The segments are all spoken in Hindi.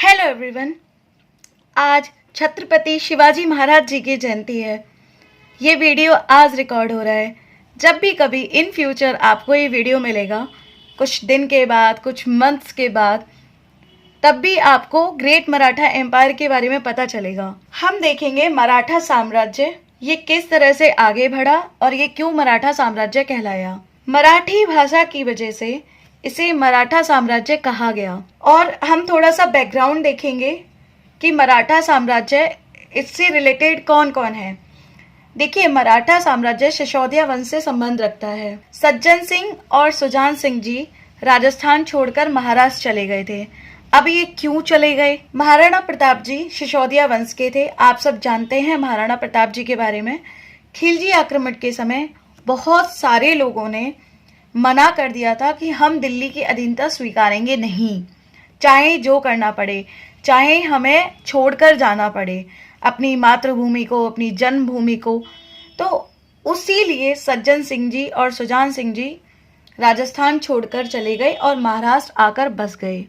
Hello everyone. आज छत्रपति शिवाजी महाराज जी की जयंती है। ये वीडियो आज रिकॉर्ड हो रहा है। जब भी कभी इन फ्यूचर आपको ये वीडियो मिलेगा, कुछ दिन के बाद, कुछ मंथ्स के बाद, तब भी आपको ग्रेट मराठा एम्पायर के बारे में पता चलेगा। हम देखेंगे मराठा साम्राज्य ये किस तरह से आगे बढ़ा और ये क्यों मराठा साम्राज्य कहलाया। मराठी भाषा की वजह से इसे मराठा साम्राज्य कहा गया। और हम थोड़ा सा बैकग्राउंड देखेंगे कि मराठा साम्राज्य इससे रिलेटेड कौन कौन है। देखिए, मराठा साम्राज्य सिसोदिया वंश से संबंध रखता है। सज्जन सिंह और सुजान सिंह जी राजस्थान छोड़कर महाराष्ट्र चले गए थे। अब ये क्यों चले गए? महाराणा प्रताप जी सिसोदिया वंश के थे। आप सब जानते हैं महाराणा प्रताप जी के बारे में। खिलजी आक्रमण के समय बहुत सारे लोगों ने मना कर दिया था कि हम दिल्ली की अधीनता स्वीकारेंगे नहीं, चाहे जो करना पड़े, चाहे हमें छोड़कर जाना पड़े अपनी मातृभूमि को, अपनी जन्मभूमि को। तो उसी लिए सज्जन सिंह जी और सुजान सिंह जी राजस्थान छोड़कर चले गए और महाराष्ट्र आकर बस गए।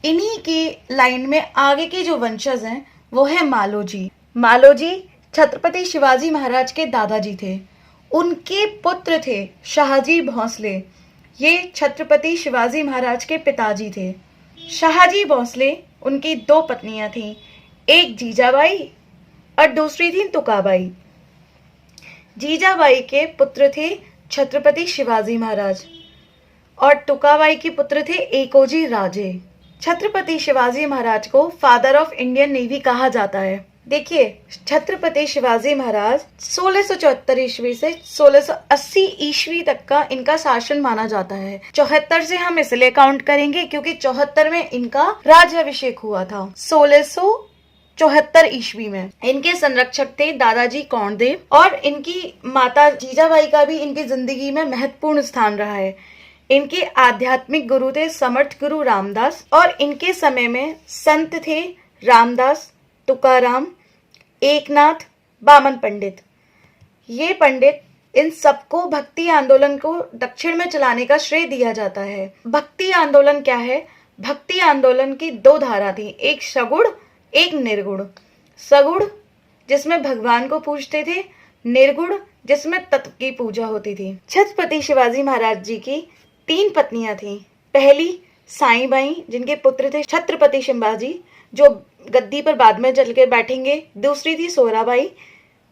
इन्हीं की लाइन में आगे के जो वंशज हैं वो है मालोजी। मालोजी छत्रपति शिवाजी महाराज के दादाजी थे। उनके पुत्र थे शाहजी भोंसले। ये छत्रपति शिवाजी महाराज के पिताजी थे। शाहजी भोंसले, उनकी दो पत्नियां थीं, एक जीजाबाई और दूसरी थी तुकाबाई। जीजाबाई के पुत्र थे छत्रपति शिवाजी महाराज और तुकाबाई के पुत्र थे एकोजी राजे। छत्रपति शिवाजी महाराज को फादर ऑफ इंडियन नेवी कहा जाता है। देखिए, छत्रपति शिवाजी महाराज 1674 ईस्वी से 1680 ईस्वी तक का इनका शासन माना जाता है। 74 से हम इसलिए काउंट करेंगे क्योंकि 74 में इनका राज्याभिषेक हुआ था। 1674 ईस्वी में इनके संरक्षक थे दादाजी कौंडदेव और इनकी माता जीजाबाई का भी इनकी जिंदगी में महत्वपूर्ण स्थान रहा है। इनके आध्यात्मिक गुरु थे समर्थ गुरु रामदास और इनके समय में संत थे रामदास, तुकाराम, एकनाथ, बामन पंडित। ये पंडित, इन सबको भक्ति आंदोलन को दक्षिण में चलाने का श्रेय दिया जाता है। भक्ति आंदोलन क्या है? भक्ति आंदोलन की दो धारा थी, एक सगुण, एक निर्गुण। सगुण जिसमें भगवान को पूजते थे, निर्गुण जिसमें तत्व की पूजा होती थी। छत्रपति शिवाजी महाराज जी की 3 पत्नियां थीं। पहली साईबाई, जिनके पुत्र थे छत्रपति शिवाजी, जो गद्दी पर बाद में चल के बैठेंगे। दूसरी थी सोहराबाई,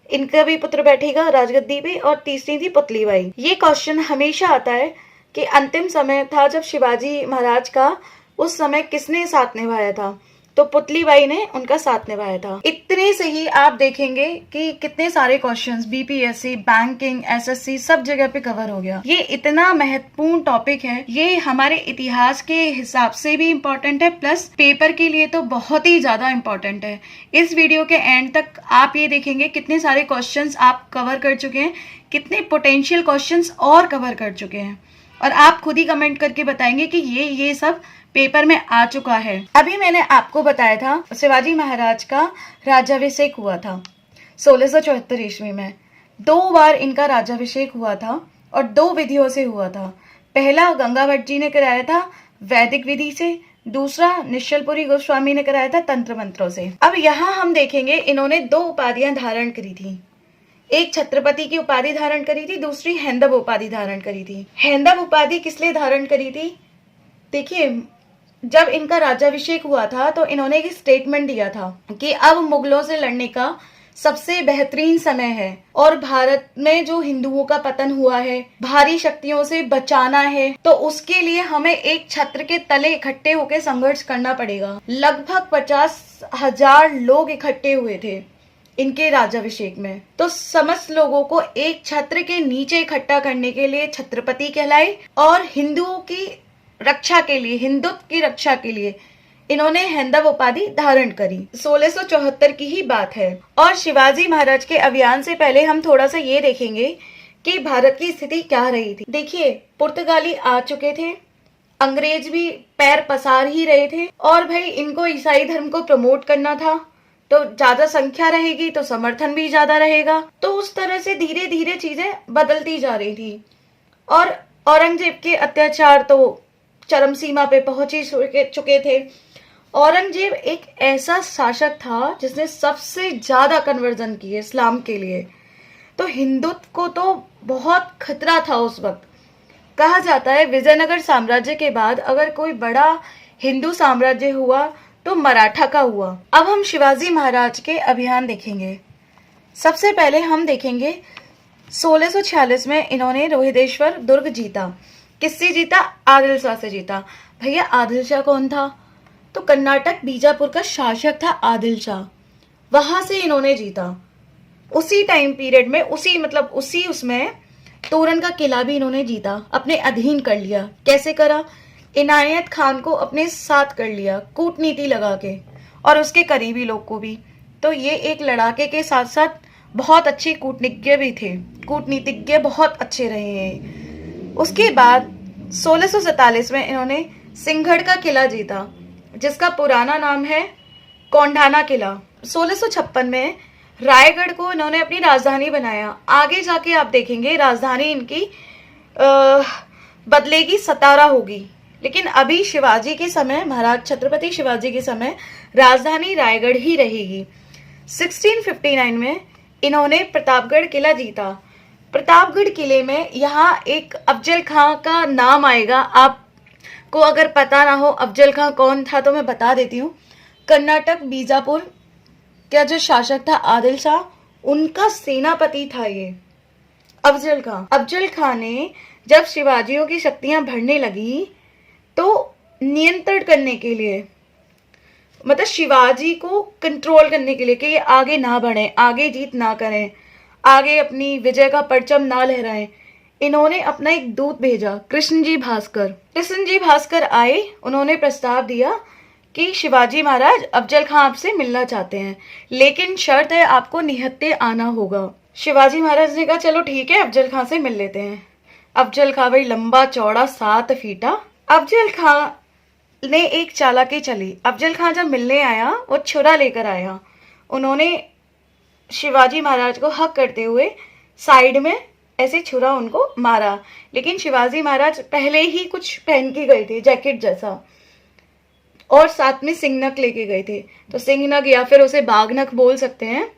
इनका भी पुत्र बैठेगा राजगद्दी पे। और तीसरी थी पुतलीबाई। ये क्वेश्चन हमेशा आता है कि अंतिम समय था जब शिवाजी महाराज का, उस समय किसने साथ निभाया था? तो पुतलीबाई ने उनका साथ निभाया था। इतने से ही आप देखेंगे कि कितने सारे क्वेश्चंस बीपीएससी, बैंकिंग, एसएससी सब जगह पे कवर हो गया। ये इतना महत्वपूर्ण टॉपिक है। ये हमारे इतिहास के हिसाब से भी इम्पोर्टेंट है, प्लस पेपर के लिए तो बहुत ही ज्यादा इम्पोर्टेंट है। इस वीडियो के एंड तक आप ये देखेंगे कितने सारे क्वेश्चंस आप कवर कर चुके हैं, कितने पोटेंशियल क्वेश्चंस और कवर कर चुके हैं, और आप खुद ही कमेंट करके बताएंगे कि ये सब पेपर में आ चुका है। अभी मैंने आपको बताया था शिवाजी महाराज का राज्याभिषेक हुआ था 1674 ईस्वी में। 2 बार इनका राज्याभिषेक हुआ था और 2 विधियों से हुआ था। पहला गंगा भट्ट जी ने कराया था वैदिक विधि से, दूसरा निश्चलपुरी गोस्वामी ने कराया था तंत्र मंत्रों से। अब यहाँ हम देखेंगे इन्होंने 2 उपाधियां धारण करी थी। एक छत्रपति की उपाधि धारण करी थी, दूसरी हैंदव उपाधि धारण करी थी। हैंदव उपाधि किस लिए धारण करी थी? देखिए, जब इनका राज्याभिषेक हुआ था तो इन्होंने एक स्टेटमेंट दिया था कि अब मुगलों से लड़ने का सबसे बेहतरीन समय है और भारत में जो हिंदुओं का पतन हुआ है, भारी शक्तियों से बचाना है, तो उसके लिए हमें एक छत्र के तले इकट्ठे होकर संघर्ष करना पड़ेगा। लगभग 50,000 लोग इकट्ठे हुए थे इनके राज्याभिषेक में। तो समस्त लोगों को एक छत्र के नीचे इकट्ठा करने के लिए छत्रपति कहलाए और हिंदुओं की रक्षा के लिए, हिंदुत्व की रक्षा के लिए इन्होंने हैंदव उपाधि धारण करी। 1674 की ही बात है। और शिवाजी महाराज के अभियान से पहले हम थोड़ा सा ये देखेंगे कि भारत की स्थिति क्या रही थी। देखिए, पुर्तगाली आ चुके थे, अंग्रेज भी पैर पसार ही रहे थे और भाई इनको ईसाई धर्म को प्रमोट करना था, तो ज्यादा संख्या रहेगी तो समर्थन भी ज्यादा रहेगा। तो उस तरह से धीरे धीरे चीजें बदलती जा रही थी और औरंगजेब के अत्याचार तो चरम सीमा पे पहुंच ही चुके थे। औरंगजेब एक ऐसा शासक था जिसने सबसे ज्यादा कन्वर्जन किए इस्लाम के लिए। तो हिंदुत्व को तो बहुत खतरा था उस वक्त। कहा जाता है विजयनगर साम्राज्य के बाद अगर कोई बड़ा हिंदू साम्राज्य हुआ तो मराठा का हुआ। अब हम शिवाजी महाराज के अभियान देखेंगे। सबसे पहले हम देखेंगे 1646 में इन्होंने रोहिदेश्वर दुर्ग जीता। किससे जीता? आदिल शाह से जीता। भैया आदिल शाह कौन था? तो कर्नाटक बीजापुर का शासक था आदिल शाह, वहां से इन्होंने जीता। उसी टाइम पीरियड में उसी उसमें तोरण का किला भी इन्होंने जीता, अपने अधीन कर लिया। कैसे करा? इनायत खान को अपने साथ कर लिया कूटनीति लगा के, और उसके करीबी लोग को भी। तो ये एक लड़ाके के साथ साथ बहुत अच्छे कूटनीतिज्ञ भी थे, कूटनीतिज्ञ बहुत अच्छे रहे हैं। उसके बाद 1647 में इन्होंने सिंहगढ़ का किला जीता, जिसका पुराना नाम है कोंढाना किला। 1656 में रायगढ़ को इन्होंने अपनी राजधानी बनाया। आगे जाके आप देखेंगे राजधानी इनकी बदलेगी, सतारा होगी, लेकिन अभी शिवाजी के समय, महाराज छत्रपति शिवाजी के समय राजधानी रायगढ़ ही रहेगी। 1659 में इन्होंने प्रतापगढ़ किला जीता। प्रतापगढ़ किले में यहाँ एक अफजल खां का नाम आएगा। आपको अगर पता ना हो अफजल खां कौन था तो मैं बता देती हूँ। कर्नाटक बीजापुर का जो शासक था आदिल शाह, उनका सेनापति था ये अफजल खां। अफजल खां ने जब शिवाजियों की शक्तियां बढ़ने लगी तो नियंत्रण करने के लिए, मतलब शिवाजी को कंट्रोल करने के लिए कि ये आगे ना बढ़े, आगे जीत ना करें, आगे अपनी विजय का परचम ना लहराएं, इन्होंने अपना एक दूत भेजा, कृष्णजी भास्कर। कृष्णजी भास्कर आए, उन्होंने प्रस्ताव दिया कि शिवाजी महाराज अफजल खां आपसे मिलना चाहते हैं, लेकिन शर्त है आपको निहत्थे आना होगा। शिवाजी महाराज ने कहा चलो ठीक है, अफजल खां से मिल लेते हैं। अफजल खां भाई लंबा चौड़ा 7 फीटा। अफजल खां ने एक चालाकी चली। अफजल खां जब मिलने आया वो छुरा लेकर आया। उन्होंने शिवाजी महाराज को हक करते हुए साइड में ऐसे छुरा उनको मारा, लेकिन शिवाजी महाराज पहले ही कुछ पहन के गए थे, जैकेट जैसा, और साथ में सिंहनक लेके गए थे। तो सिंहनक या फिर उसे बाघनक बोल सकते हैं,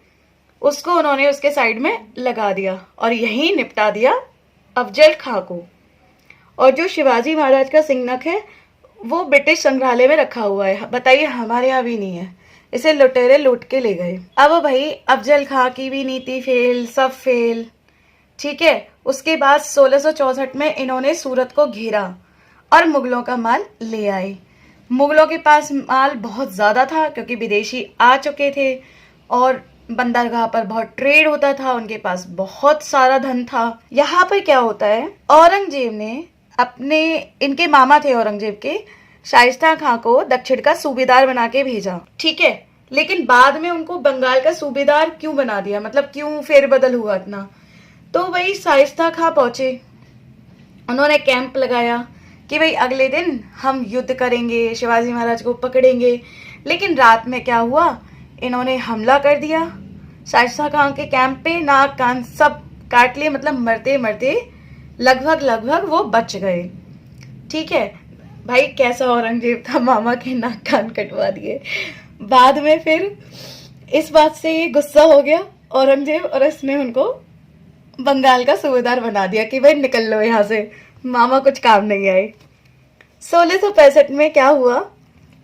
उसको उन्होंने उसके साइड में लगा दिया और यहीं निपटा दिया अफजल खां को। और जो शिवाजी महाराज का सिंहनक है वो ब्रिटिश संग्रहालय में रखा हुआ है। बताइए, हमारे यहाँ भी नहीं है। इसे लुटेरे लूट के ले गए। अब भाई अफजल खां की भी नीति फेल, सब फेल। ठीक है। उसके बाद 1664 में इन्होंने सूरत को घेरा और मुगलों का माल ले आए। मुगलों के पास माल बहुत ज़्यादा था क्योंकि विदेशी आ चुके थे और बंदरगाह पर बहुत ट्रेड होता था, उनके पास बहुत सारा धन था। यहाँ पर क्या होता है, औरंगजेब ने इनके मामा थे औरंगजेब के, शाइस्ता खां को दक्षिण का सूबेदार बना के भेजा। ठीक है, लेकिन बाद में उनको बंगाल का सूबेदार क्यों बना दिया, मतलब क्यों फेरबदल हुआ इतना? तो वही शाइस्ता खां पहुंचे, उन्होंने कैंप लगाया कि भाई अगले दिन हम युद्ध करेंगे, शिवाजी महाराज को पकड़ेंगे। लेकिन रात में क्या हुआ, इन्होंने हमला कर दिया शाइस्ता खां के कैंप पे, नाक कान सब काट लिए, मतलब मरते मरते लगभग वो बच गए। ठीक है भाई, कैसा औरंगजेब था, मामा के नाक कान कटवा दिए। बाद में फिर इस बात से ये गुस्सा हो गया औरंगजेब और इसने उनको बंगाल का सूबेदार बना दिया कि भाई निकल लो यहाँ से, मामा कुछ काम नहीं आए। 1665 में क्या हुआ,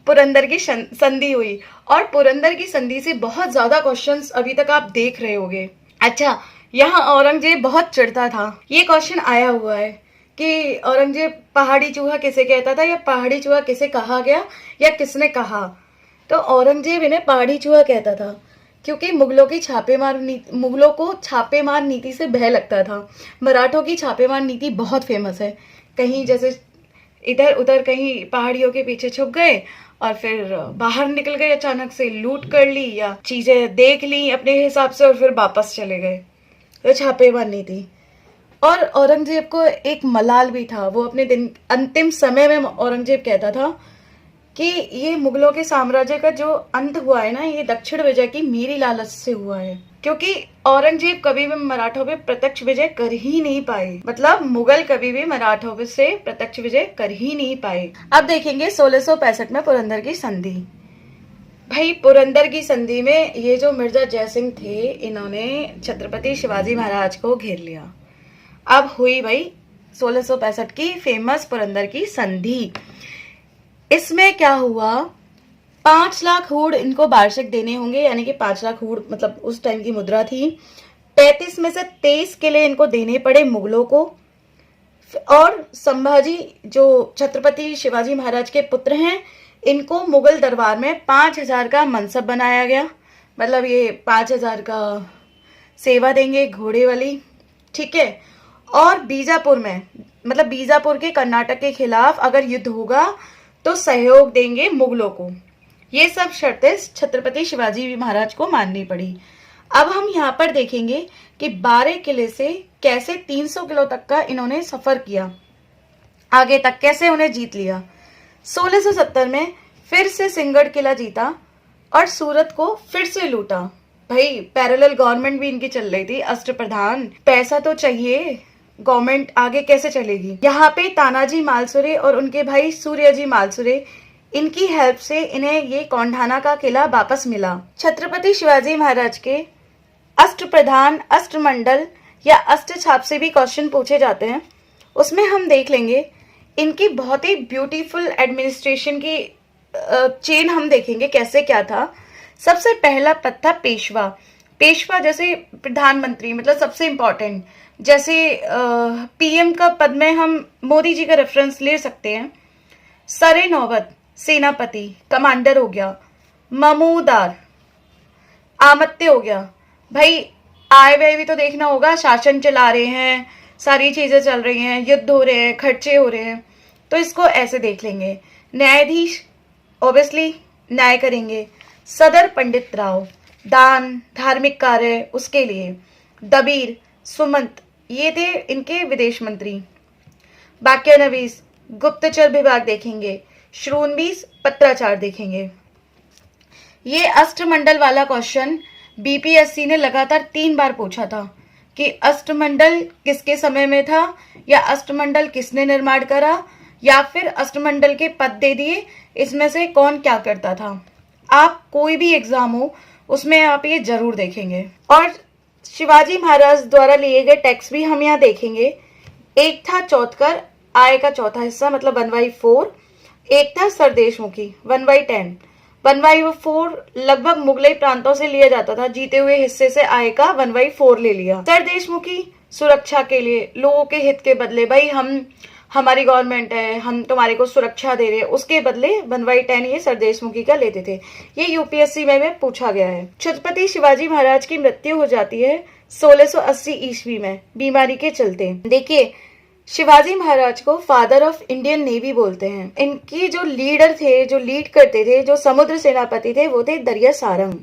पुरंदर की संधि हुई, और पुरंदर की संधि से बहुत ज्यादा क्वेश्चंस अभी तक आप देख रहे होंगे। अच्छा, यहाँ औरंगजेब बहुत चिढ़ता था। ये क्वेश्चन आया हुआ है कि औरंगजेब पहाड़ी चूहा किसे कहता था, या पहाड़ी चूहा किसे कहा गया, या किसने कहा? तो औरंगजेब इन्हें पहाड़ी चूहा कहता था क्योंकि मुगलों को छापेमार नीति से भय लगता था। मराठों की छापेमार नीति बहुत फेमस है। कहीं जैसे इधर उधर कहीं पहाड़ियों के पीछे छुप गए और फिर बाहर निकल गए, अचानक से लूट कर ली या चीजें देख ली अपने हिसाब से और फिर वापस चले गए। तो छापेमार नीति। और औरंगजेब को एक मलाल भी था। वो अपने अंतिम समय में औरंगजेब कहता था कि ये मुगलों के साम्राज्य का जो अंत हुआ है ना, ये दक्षिण विजय की मेरी लालच से हुआ है, क्योंककि औरंगजेब कभी भी मराठों पे प्रत्यक्ष विजय कर ही नहीं पाए। मतलब मुगल कभी भी मराठों से प्रत्यक्ष विजय कर ही नहीं पाए। अब देखेंगे 1665 में पुरंदर की संधि। भाई पुरंदर की संधि में ये जो मिर्जा जयसिंह थे, इन्होंने छत्रपति शिवाजी महाराज को घेर लिया। अब हुई भाई 1665 की फेमस पुरंदर की संधि। इसमें क्या हुआ, 5 लाख हूड़ इनको वार्षिक देने होंगे, यानी कि 5 लाख हूड़ मतलब उस टाइम की मुद्रा थी। 35 में से 23 किले इनको देने पड़े मुगलों को। और संभाजी जो छत्रपति शिवाजी महाराज के पुत्र हैं, इनको मुगल दरबार में 5,000 का मनसब बनाया गया। मतलब ये 5,000 का सेवा देंगे घोड़े वाली, ठीक है। और बीजापुर में, मतलब बीजापुर के कर्नाटक के खिलाफ अगर युद्ध होगा तो सहयोग देंगे मुगलों को। ये सब शर्तें छत्रपति शिवाजी महाराज को माननी पड़ी। अब हम यहाँ पर देखेंगे कि 12 किले से कैसे 300 किलो तक का इन्होंने सफर किया, आगे तक कैसे उन्हें जीत लिया। 1670 में फिर से सिंहगढ़ किला जीता और सूरत को फिर से लूटा। भाई पैरेलल गवर्नमेंट भी इनकी चल रही थी, अष्टप्रधान, पैसा तो चाहिए, गवर्नमेंट आगे कैसे चलेगी। यहाँ पे तानाजी मालसुरे और उनके भाई सूर्यजी मालसुरे, इनकी हेल्प से इन्हें ये कौंढाना का किला वापस मिला। छत्रपति शिवाजी महाराज के अष्टप्रधान, अष्टमंडल या अष्टछाप से भी क्वेश्चन पूछे जाते हैं। उसमें हम देख लेंगे इनकी बहुत ही ब्यूटीफुल एडमिनिस्ट्रेशन की चेन हम देखेंगे कैसे क्या था। सबसे पहला पद था पेशवा। पेशवा जैसे प्रधानमंत्री, मतलब सबसे इंपॉर्टेंट, जैसे पीएम का पद में हम मोदी जी का रेफरेंस ले सकते हैं। सरे नौबत सेनापति, कमांडर हो गया। ममूदार आमत्य हो गया। भाई आय व्यय भी तो देखना होगा, शासन चला रहे हैं, सारी चीजें चल रही हैं, युद्ध हो रहे हैं, खर्चे हो रहे हैं, तो इसको ऐसे देख लेंगे। न्यायाधीश ऑब्वियसली न्याय करेंगे। सदर पंडित राव, दान धार्मिक कार्य उसके लिए। दबीर सुमंत, ये थे इनके विदेश मंत्री। बाक्यानवीस गुप्तचर विभाग देखेंगे। श्रोणबीस पत्राचार देखेंगे। ये अष्टमंडल वाला क्वेश्चन बीपीएससी ने लगातार 3 बार पूछा था कि अष्टमंडल किसके समय में था, या अष्टमंडल किसने निर्माण करा, या फिर अष्टमंडल के पद दे दिए, इसमें से कौन क्या करता था। आप कोई भी एग्जाम हो उसमें आप ये जरूर देखेंगे। और शिवाजी महाराज द्वारा लिए गए टैक्स भी हम यहाँ देखेंगे। एक था चौथकर, आय का चौथा हिस्सा, मतलब 1/4। एक था सरदेशमुखी 1/10। 1/4 लगभग मुगलई प्रांतों से लिया जाता था, जीते हुए हिस्से से आय का 1/4 ले लिया। सरदेशमुखी सुरक्षा के लिए, लोगों के हित के बदले, भाई हमारी गवर्नमेंट है, हम तुम्हारे को सुरक्षा दे रहे हैं, उसके बदले 1/10 ये सरदेशमुखी का लेते थे। ये यूपीएससी में पूछा गया है। छत्रपति शिवाजी महाराज की मृत्यु हो जाती है 1680 ईस्वी में बीमारी के चलते। देखिए शिवाजी महाराज को फादर ऑफ इंडियन नेवी बोलते हैं। इनकी जो लीडर थे, जो लीड करते थे, जो समुद्र सेनापति थे, वो थे दरिया सारंग।